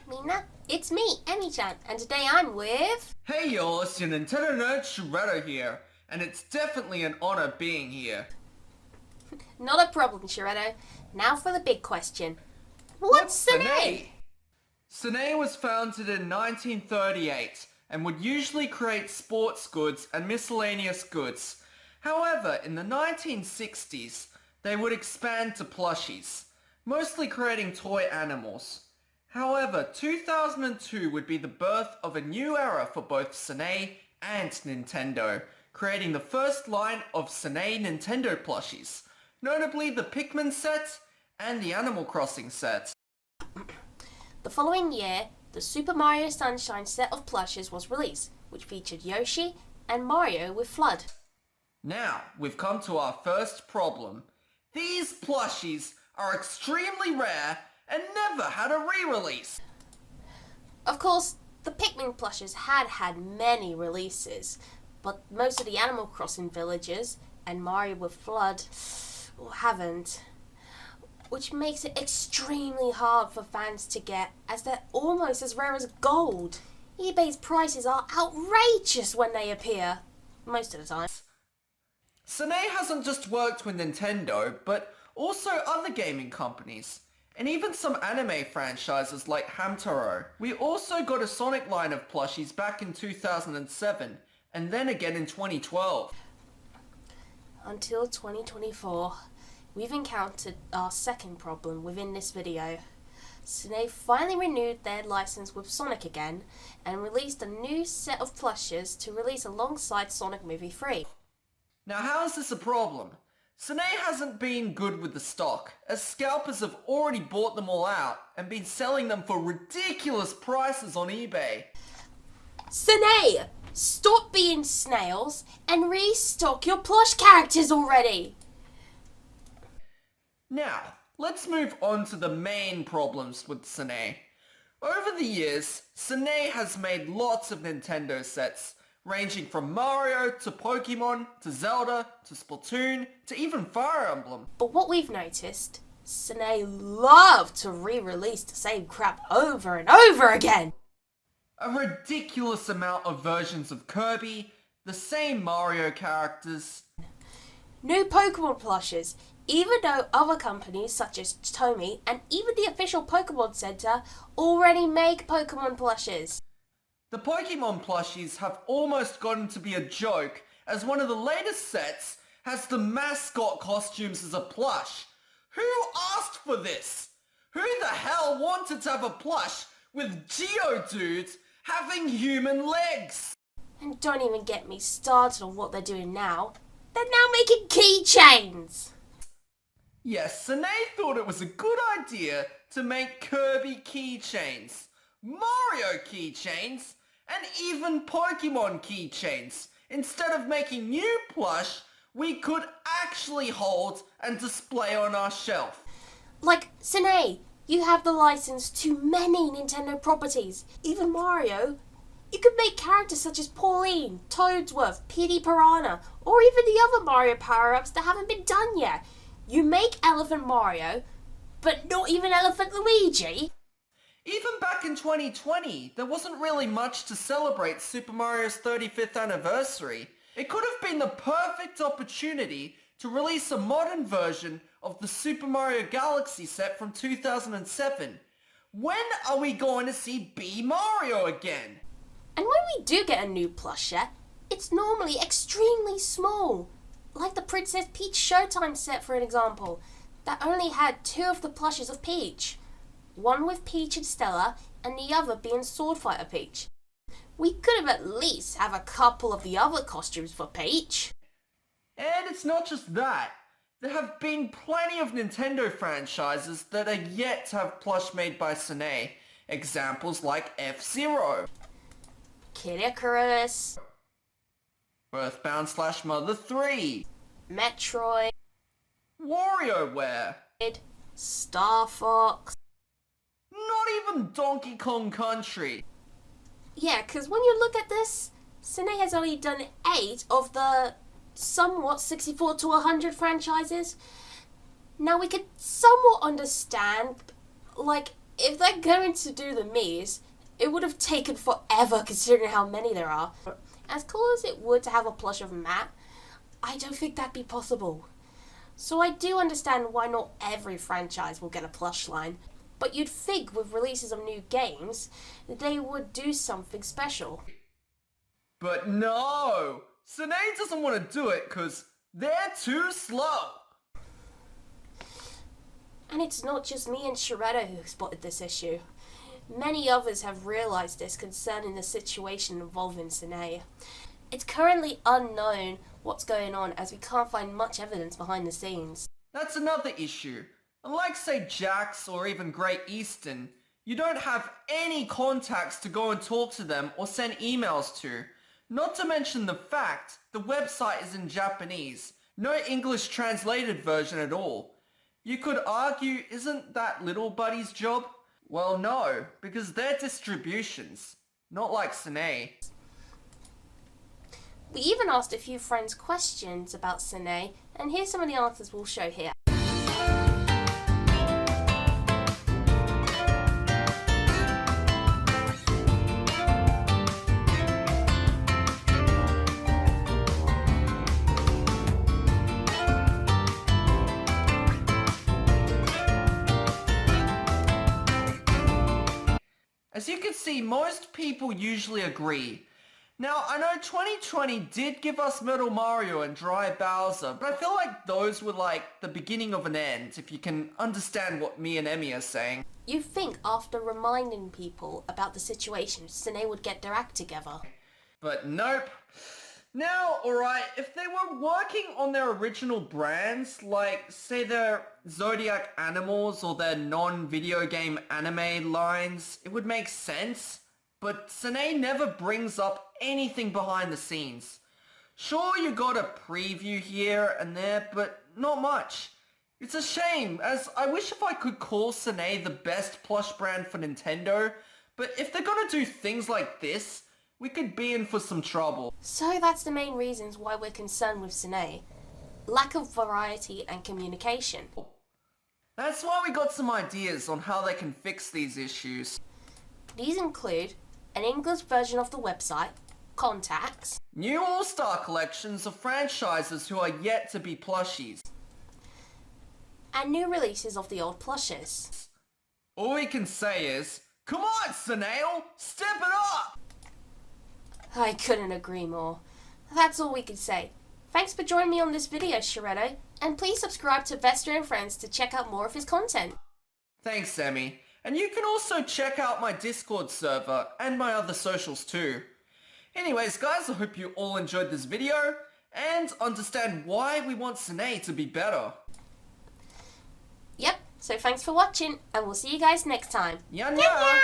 Mina. It's me, Emi-chan, and today I'm with... Hey y'all, it's your Nintendo nerd Shredder here, and it's definitely an honor being here. Not a problem, Shredder. Now for the big question. What's Sanei? Sanei was founded in 1938 and would usually create sports goods and miscellaneous goods. However, in the 1960s, they would expand to plushies, mostly creating toy animals. However, 2002 would be the birth of a new era for both Sanei and Nintendo, creating the first line of Sanei Nintendo plushies, notably the Pikmin set and the Animal Crossing set. The following year, the Super Mario Sunshine set of plushes was released, which featured Yoshi and Mario with Flood. Now, we've come to our first problem. These plushies are extremely rare and never had a re-release. Of course, the Pikmin plushes had many releases, but most of the Animal Crossing villages and Mario with Flood haven't, which makes it extremely hard for fans to get, as they're almost as rare as gold. eBay's prices are outrageous when they appear, most of the time. Sanei hasn't just worked with Nintendo, but also other gaming companies, and even some anime franchises like Hamtaro. We also got a Sonic line of plushies back in 2007, and then again in 2012. Until 2024, we've encountered our second problem within this video. Sanei finally renewed their license with Sonic again, and released a new set of plushes to release alongside Sonic Movie 3. Now how is this a problem? Sanei hasn't been good with the stock, as scalpers have already bought them all out and been selling them for ridiculous prices on eBay. Sanei! Stop being snails and restock your plush characters already! Now, let's move on to the main problems with Sanei. Over the years, Sanei has made lots of Nintendo sets, ranging from Mario to Pokemon to Zelda to Splatoon to even Fire Emblem. But what we've noticed, Sanei love to re-release the same crap over and over again. A ridiculous amount of versions of Kirby, the same Mario characters. New Pokemon plushes, even though other companies such as Tomy and even the official Pokemon Center already make Pokemon plushes. The Pokemon plushies have almost gotten to be a joke, as one of the latest sets has the mascot costumes as a plush. Who asked for this? Who the hell wanted to have a plush with Geodude having human legs? And don't even get me started on what they're doing now. They're now making keychains! Yes, Sanei thought it was a good idea to make Kirby keychains, Mario keychains, and even Pokemon keychains. Instead of making new plush, we could actually hold and display on our shelf. Like, Sanei, you have the license to many Nintendo properties. Even Mario. You could make characters such as Pauline, Toadsworth, Petey Piranha, or even the other Mario power-ups that haven't been done yet. You make Elephant Mario, but not even Elephant Luigi. Even back in 2020, there wasn't really much to celebrate Super Mario's 35th anniversary. It could have been the perfect opportunity to release a modern version of the Super Mario Galaxy set from 2007. When are we going to see B Mario again? And when we do get a new plush set, it's normally extremely small. Like the Princess Peach Showtime set, for an example, that only had 2 of the plushes of Peach. One with Peach and Stella, and the other being Swordfighter Peach. We could have at least have a couple of the other costumes for Peach. And it's not just that. There have been plenty of Nintendo franchises that are yet to have plush made by Sanei. Examples like F-Zero, Kid Icarus, Earthbound/Mother 3, Metroid, WarioWare, Star Fox. not even Donkey Kong Country. Yeah, because when you look at this, Sanei has only done 8 of the somewhat 64 to 100 franchises. Now we could somewhat understand, like, If they're going to do the Miis, it would have taken forever considering how many there are. As cool as it would to have a plush of Matt, I don't think that'd be possible. So I do understand why not every franchise will get a plush line, but you'd think with releases of new games, they would do something special. But no! Sanei doesn't want to do it because they're too slow. And it's not just me and Shredder who spotted this issue. Many others have realised this concerning the situation involving Sanei. It's currently unknown what's going on as we can't find much evidence behind the scenes. That's another issue. Unlike say Jax or even Great Eastern, you don't have any contacts to go and talk to them or send emails to. Not to mention the fact the website is in Japanese, no English translated version at all. You could argue, isn't that Little Buddy's job? Well, no, because they're distributions, not like Sanei. We even asked a few friends questions about Sanei, and here's some of the answers we'll show here. As you can see, most people usually agree. Now, I know 2020 did give us Metal Mario and Dry Bowser, but I feel like those were like the beginning of an end, if you can understand what me and Emmy are saying. You'd think after reminding people about the situation, Sanei would get their act together. But nope. Now, alright, if they were working on their original brands, like say their Zodiac Animals or their non-video game anime lines, it would make sense. But Sanei never brings up anything behind the scenes. Sure, you got a preview here and there, but not much. It's a shame, as I wish if I could call Sanei the best plush brand for Nintendo, but if they're gonna do things like this, we could be in for some trouble. So that's the main reasons why we're concerned with Sanei. Lack of variety and communication. That's why we got some ideas on how they can fix these issues. These include an English version of the website, contacts, New All-Star collections of franchises who are yet to be plushies. and new releases of the old plushes. All we can say is, come on Sanei, step it up! I couldn't agree more. That's all we can say. Thanks for joining me on this video, Shredder, and please subscribe to Vester and Friends to check out more of his content. Thanks, Emmy. And you can also check out my Discord server and my other socials too. Anyways guys, I hope you all enjoyed this video and understand why we want Sanei to be better. Yep, so thanks for watching, and we'll see you guys next time. Nya nya! Nya nya!